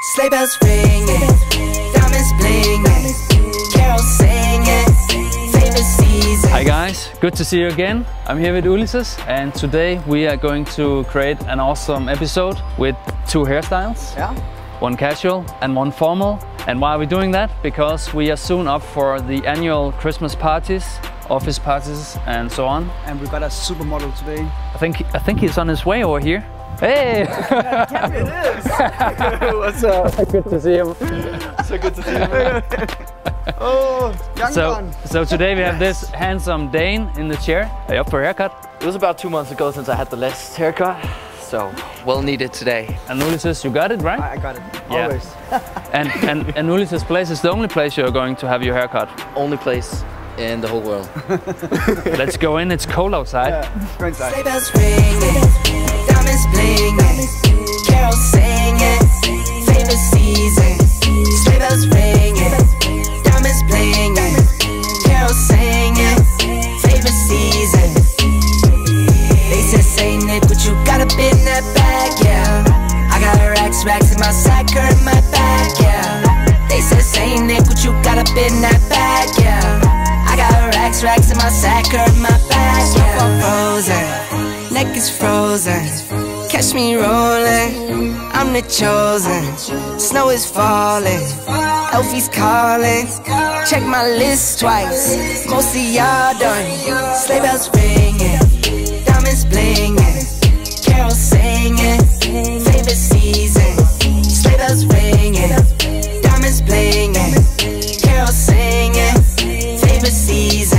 Sleigh bells ringing, diamonds blinging, carols singing, favorite season. Hi guys, good to see you again. I'm here with Ulises and today we are going to create an awesome episode with two hairstyles. Yeah. One casual and one formal. And why are we doing that? Because we are soon up for the annual Christmas parties, office parties and so on. And we got a supermodel today. I think he's on his way over here. Hey! Yeah, it is! What's up? Good to see him. So good to see you. Oh, young gun. So today we have this handsome Dane in the chair. Are you up for a haircut? It was about 2 months ago since I had the last haircut, so well needed today. And Ulises, you got it, right? I got it, yeah. Always. and Ulises' place is the only place you're going to have your haircut. Only place in the whole world. Let's go in, it's cold outside. Yeah, go inside. Sleigh bells ringing, diamonds blinging, carols singing, favorite season. Sleigh bells ringing, diamonds blinging, carols singing, favorite season. They said, say Nick, what you got up in that bag, yeah. I got racks in my sack, or in my bag, yeah. They said, say Nick, what you got up in that bag, yeah. I got racks in my sack, or in my bag, yeah. Frozen, neck is frozen, catch me rolling, I'm the chosen. Snow is falling, Elfie's calling, check my list twice, most of y'all done. Sleigh bells ringing, diamonds blinging, carols singing, favorite season. Sleigh bells ringing, diamonds blinging, carols singing, favorite season.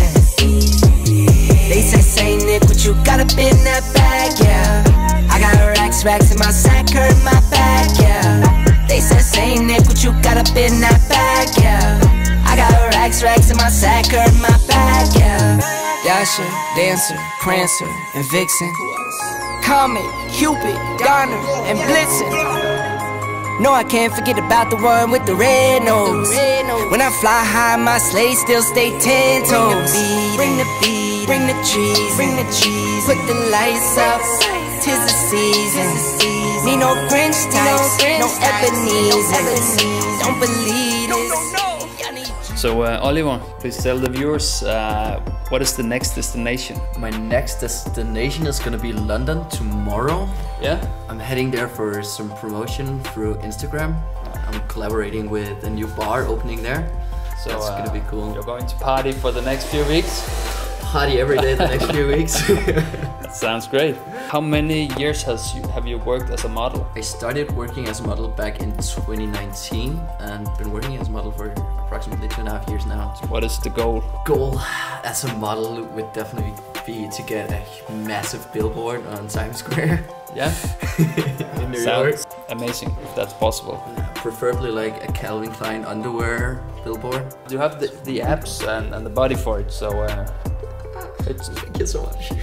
They say Nick, what you got up in that bag, yeah. I got racks in my sack, or in my bag, yeah. They say Nick, what you got up in that bag, yeah. I got racks in my sack, or in my bag, yeah. Dasher, Dancer, Prancer, and Vixen, Comet, Cupid, Donner, and Blitzen. No, I can't forget about the one with the red nose. When I fly high, my sleigh still stay 10 toes. Bring the beat, bring the cheese, put the lights up, 'tis the season. Need no Grinch types, no Ebenezer. Don't believe this. So Oliver, please tell the viewers what is the next destination? My next destination is gonna be London tomorrow. Yeah? I'm heading there for some promotion through Instagram. I'm collaborating with a new bar opening there. So it's gonna be cool. You're going to party for the next few weeks? Party every day the next few weeks. Sounds great. How many years have you worked as a model? I started working as a model back in 2019 and been working as a model for approximately 2.5 years now. So what is the goal? Goal as a model would definitely be to get a massive billboard on Times Square. Yeah? In New York. Sounds amazing if that's possible. Preferably like a Calvin Klein underwear billboard. You have the abs and the body for it, so Thank you so much.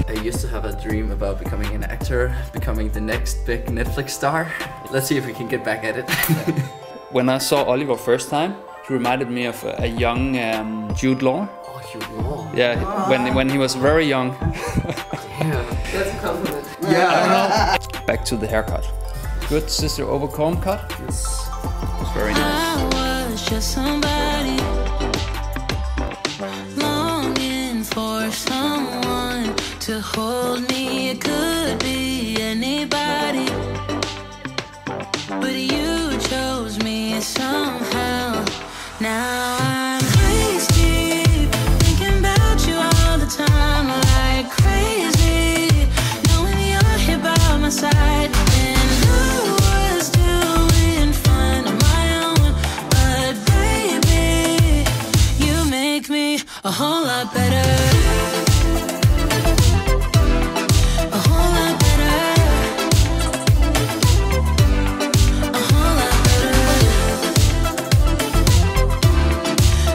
I used to have a dream about becoming an actor, becoming the next big Netflix star. Let's see if we can get back at it. When I saw Oliver first time, he reminded me of a young Jude Law. Oh, Jude Law. Yeah, when he was very young. Yeah, that's a compliment. Yeah, I don't know. Back to the haircut. Good sister overcomb cut. Yes. It's very nice. I was just somebody longing for someone to hold me. It could be anybody, but you chose me somehow. Now I'm crazy, thinking about you all the time, like crazy, knowing you're here by my side. And I was doing fine on my own, but baby, you make me a whole lot better. A whole lot better. A whole lot better.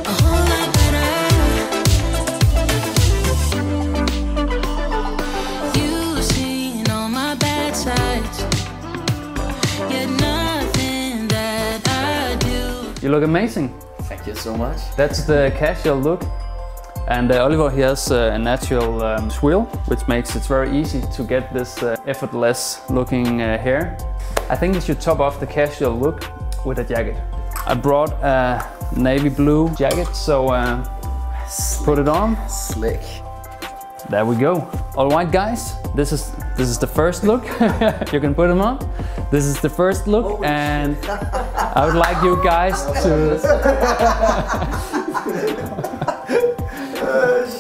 A whole lot better. You've seen all my bad sides, yet nothing that I do. You look amazing. Thank you so much. That's the casual look. And Oliver, he has a natural swill, which makes it very easy to get this effortless looking hair. I think you should top off the casual look with a jacket. I brought a navy blue jacket, so put it on. Slick. There we go. All right, guys, this is the first look. You can put them on. This is the first look, and I would like you guys to.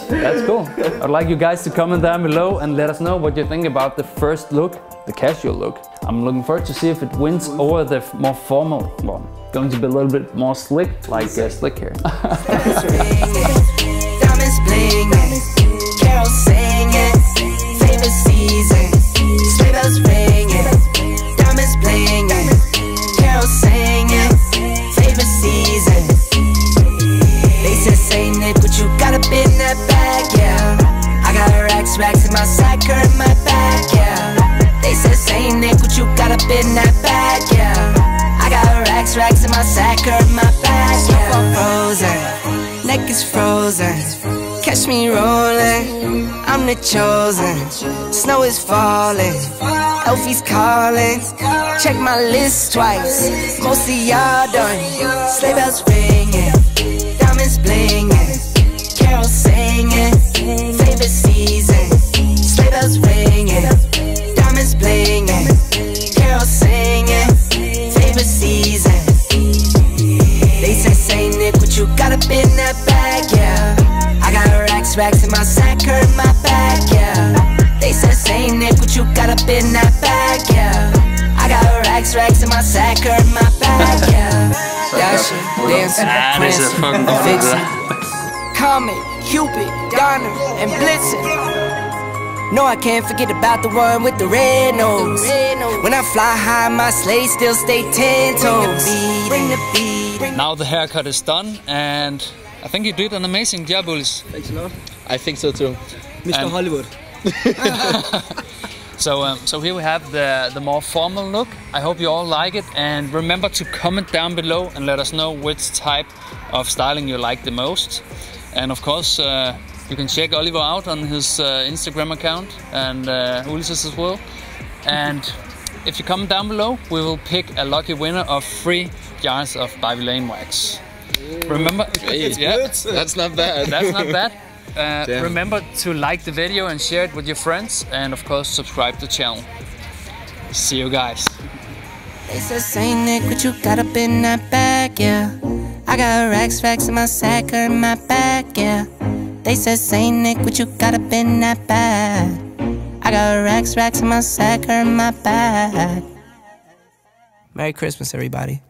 That's cool. I'd like you guys to comment down below and let us know what you think about the first look, the casual look. I'm looking forward to see if it wins over the more formal one. Going to be a little bit more slick, like slick hair. Diamonds blingin', carols singing, favorite season, sleigh bells ringing. Diamonds blingin', carols singing, favorite season. They said, say Nick, what you got up in that bag, yeah. I got racks in my sack or in my bag, yeah. They said, say Nick, what you got up in that bag, yeah. I got racks in my sack or in my bag, yeah. Snowfall frozen, neck is frozen. Catch me rolling, I'm the chosen. Snow is falling, Elfie's calling. Check my list twice, most of y'all done. Sleigh bells ringing, diamonds blingin', carols singing, favorite season. Sleigh bells ringing, diamonds blingin', carols singing, favorite season. They say Nick, what you got up in that bag, yeah. I got racks in my sack or in my bag, yeah. They say Nick, what you got up in that bag, yeah. I got racks in my sack or in my bag, yeah. Dashing, dancing, prancing, vixen, Comet, Cupid, Donner, and Blitzen. No, I can't forget about the one with the red nose. When I fly high, my sleigh still stay 10 toes. Bring the beat. Now the haircut is done, and I think you did an amazing job, Ulises. Thanks a lot. I think so too. Mr. Hollywood. So here we have the more formal look. I hope you all like it, and remember to comment down below and let us know which type of styling you like the most. And of course, you can check Oliver out on his Instagram account, and Ulises as well. And if you comment down below, we will pick a lucky winner of 3 jars of Vilain wax. Remember, yeah, That's not bad. that's not bad. Remember to like the video and share it with your friends, and of course subscribe to the channel. See you guys. They said, say Nick, what you got up in that bag, yeah. I got racks in my sack or in my bag, yeah. They said, say Nick, what you got up in that bag. I got racks in my sack or in my bag. Merry Christmas, everybody.